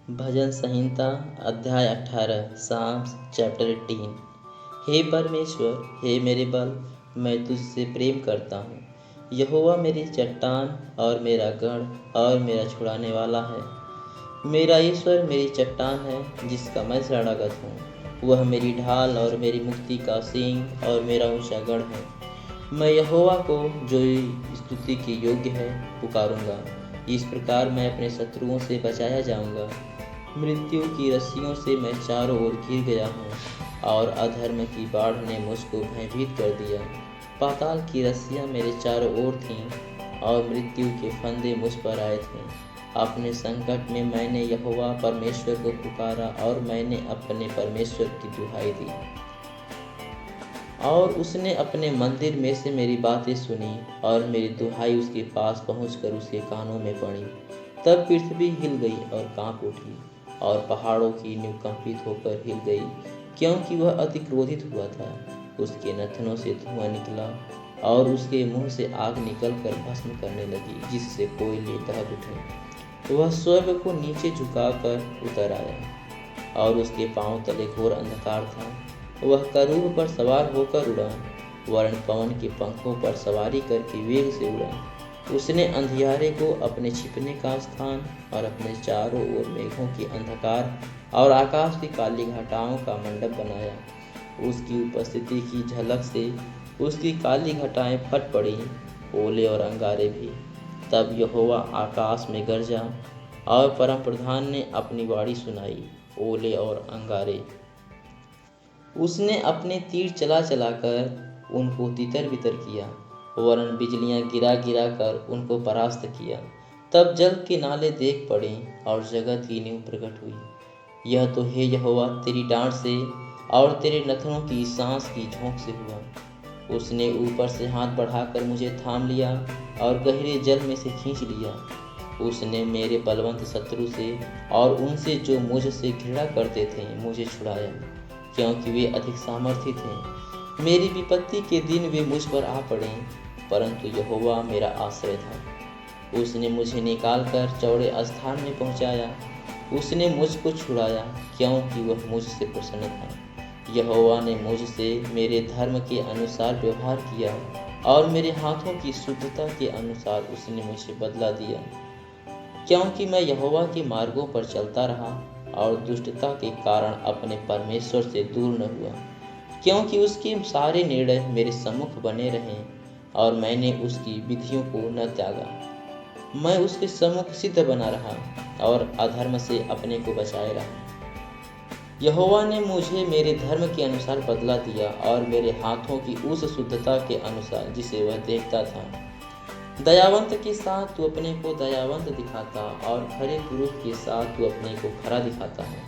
भजन संहिता अध्याय 18 Sam's chapter 18। हे परमेश्वर, हे मेरे बल, मैं तुझसे प्रेम करता हूँ। यहोवा मेरी चट्टान और मेरा गढ़ और मेरा छुड़ाने वाला है। मेरा ईश्वर मेरी चट्टान है जिसका मैं शरणागत हूँ। वह मेरी ढाल और मेरी मुक्ति का सींग और मेरा ऊंचा गढ़ है। मैं यहोवा को, जो स्तुति के योग्य है, पुकारूंगा। इस प्रकार मैं अपने शत्रुओं से बचाया जाऊंगा। मृत्यु की रस्सियों से मैं चारों ओर घिर गया हूँ और अधर्म की बाढ़ ने मुझको भयभीत कर दिया। पाताल की रस्सियाँ मेरे चारों ओर थीं और मृत्यु के फंदे मुझ पर आए थे। अपने संकट में मैंने यहोवा परमेश्वर को पुकारा और मैंने अपने परमेश्वर की दुहाई दी और उसने अपने मंदिर में से मेरी बातें सुनी और मेरी दुहाई उसके पास पहुंचकर उसके कानों में पड़ी। तब पृथ्वी हिल गई और कांप उठी और पहाड़ों की नींव कंपित होकर हिल गई, क्योंकि वह अति क्रोधित हुआ था। उसके नथनों से धुआं निकला और उसके मुंह से आग निकलकर भस्म करने लगी, जिससे कोयले दहक उठे। वह स्वर्ग को नीचे झुकाकर उतर आया और उसके पांव तले घोर अंधकार था। वह करूब पर सवार होकर उड़ा, वर्ण पवन के पंखों पर सवारी करके वेग से उड़ा। उसने अंधियारे को अपने छिपने का स्थान और अपने चारों ओर मेघों की अंधकार और आकाश की काली घटाओं का मंडप बनाया। उसकी उपस्थिति की झलक से उसकी काली घटाएं फट पड़ी, ओले और अंगारे भी। तब यहोवा आकाश में गरजा और परम प्रधान ने अपनी वाणी सुनाई, ओले और अंगारे। उसने अपने तीर चला चलाकर उनको तितर बितर किया, वरन बिजलियां गिरा गिरा कर उनको परास्त किया। तब जल के नाले देख पड़े और जगत की नींव प्रकट हुई। यह तो हे यहोवा तेरी डांट से और तेरे नथनों की सांस की झोंक से हुआ। उसने ऊपर से हाथ बढ़ाकर मुझे थाम लिया और गहरे जल में से खींच लिया। उसने मेरे बलवंत शत्रु से और उनसे जो मुझसे घृणा करते थे मुझे छुड़ाया, क्योंकि वे अधिक सामर्थी थे। मेरी विपत्ति के दिन वे मुझ पर आ पड़े, परंतु यहोवा मेरा आश्रय था। उसने मुझे निकालकर चौड़े स्थान में पहुंचाया। उसने मुझको छुड़ाया, क्योंकि वह मुझसे प्रसन्न था। यहोवा ने मुझसे मेरे धर्म के अनुसार व्यवहार किया और मेरे हाथों की शुद्धता के अनुसार उसने मुझे बदला दिया। क्योंकि मैं यहोवा के मार्गों पर चलता रहा और दुष्टता के कारण अपने परमेश्वर से दूर न हुआ, क्योंकि उसके सारे निर्णय मेरे सम्मुख बने रहें और मैंने उसकी विधियों को न त्यागा। मैं उसके सम्मुख सिद्ध बना रहा और अधर्म से अपने को बचाए रहा। यहोवा ने मुझे मेरे धर्म के अनुसार बदला दिया और मेरे हाथों की उस शुद्धता के अनुसार जिसे वह देखता था। दयावंत के साथ तू अपने को दयावंत दिखाता और खरे पुरुष के साथ तू अपने को खरा दिखाता है।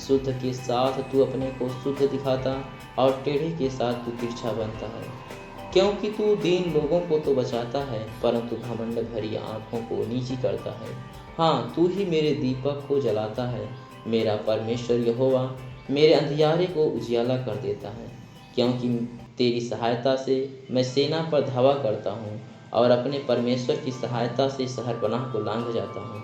शुद्ध के साथ तू अपने को शुद्ध दिखाता और टेढ़े के साथ तू तिरछा बनता है। क्योंकि तू दीन लोगों को तो बचाता है, परंतु घमंड भरी आंखों को नीची करता है। हाँ, तू ही मेरे दीपक को जलाता है। मेरा परमेश्वर यहोवा मेरे अंधियारे को उजियाला कर देता है। क्योंकि तेरी सहायता से मैं सेना पर धावा करता हूँ और अपने परमेश्वर की सहायता से शहरपनाह को लांघ जाता हूँ।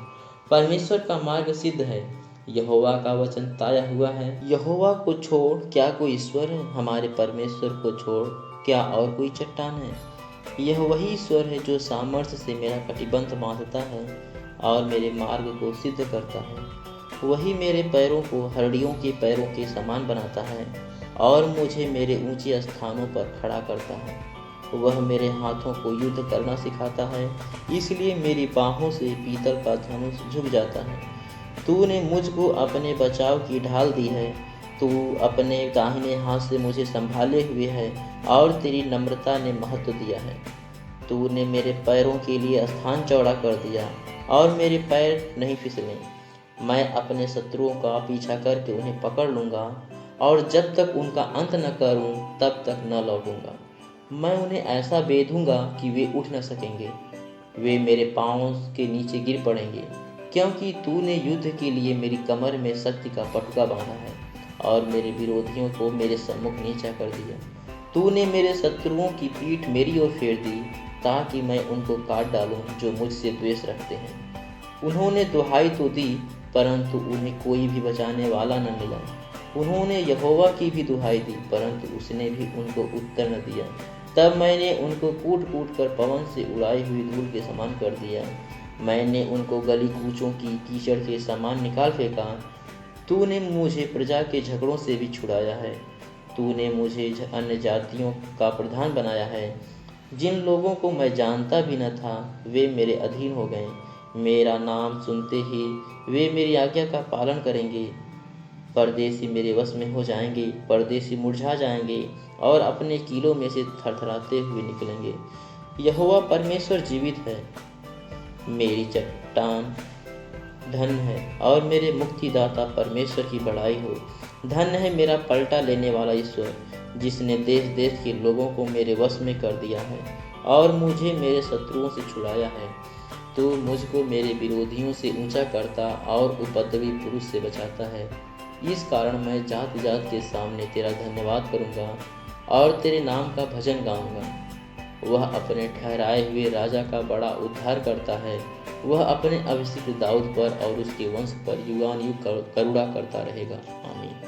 परमेश्वर का मार्ग सिद्ध है, यहोवा का वचन ताया हुआ है। यहोवा को छोड़ क्या कोई ईश्वर है? हमारे परमेश्वर को छोड़ क्या और कोई चट्टान है? यह वही ईश्वर है जो सामर्थ्य से मेरा कटिबंध बांधता है और मेरे मार्ग को सिद्ध करता है। वही मेरे पैरों को हरड़ियों के पैरों के समान बनाता है और मुझे मेरे ऊंचे स्थानों पर खड़ा करता है। वह मेरे हाथों को युद्ध करना सिखाता है, इसलिए मेरी बाहों से पीतल का धनुष झुक जाता है। तूने मुझको अपने बचाव की ढाल दी है। तू अपने दाहिने हाथ से मुझे संभाले हुए है और तेरी नम्रता ने महत्व दिया है। तूने मेरे पैरों के लिए स्थान चौड़ा कर दिया और मेरे पैर नहीं फिसले। मैं अपने शत्रुओं का पीछा करके उन्हें पकड़ लूँगा और जब तक उनका अंत न करूँ तब तक न लौटूंगा। मैं उन्हें ऐसा बेधूंगा कि वे उठ न सकेंगे। वे मेरे पाँवों के नीचे गिर पड़ेंगे, क्योंकि तूने युद्ध के लिए मेरी कमर में शक्ति का पटुका बांधा है और मेरे विरोधियों को मेरे सम्मुख नीचा कर दिया। तूने मेरे शत्रुओं की पीठ मेरी ओर फेर दी, ताकि मैं उनको काट डालूं जो मुझसे द्वेष रखते हैं। उन्होंने दुहाई तो दी, परंतु उन्हें कोई भी बचाने वाला न मिला। उन्होंने यहोवा की भी दुहाई दी, परंतु उसने भी उनको उत्तर न दिया। तब मैंने उनको कूट कूट कर पवन से उड़ाई हुई धूल के समान कर दिया। मैंने उनको गली कूचों की कीचड़ के समान निकाल फेंका। तूने मुझे प्रजा के झगड़ों से भी छुड़ाया है। तूने मुझे अन्य जातियों का प्रधान बनाया है। जिन लोगों को मैं जानता भी न था वे मेरे अधीन हो गए। मेरा नाम सुनते ही वे मेरी आज्ञा का पालन करेंगे। परदेसी मेरे वश में हो जाएंगे, परदेसी मुरझा जाएंगे और अपने कीलों में से थरथराते हुए निकलेंगे। यहोवा परमेश्वर जीवित है, मेरी चट्टान धन्य है और मेरे मुक्तिदाता परमेश्वर की बड़ाई हो। धन्य है मेरा पलटा लेने वाला ईश्वर, जिसने देश देश के लोगों को मेरे वश में कर दिया है और मुझे मेरे शत्रुओं से छुड़ाया है। तू मुझको मेरे विरोधियों से ऊंचा करता और उपद्रवी पुरुष से बचाता है। इस कारण मैं जात जात के सामने तेरा धन्यवाद करूंगा और तेरे नाम का भजन गाऊंगा। वह अपने ठहराए हुए राजा का बड़ा उद्धार करता है। वह अपने अभिषिक्त दाऊद पर और उसके वंश पर युगानुयुग करुणा करता रहेगा। आमीन।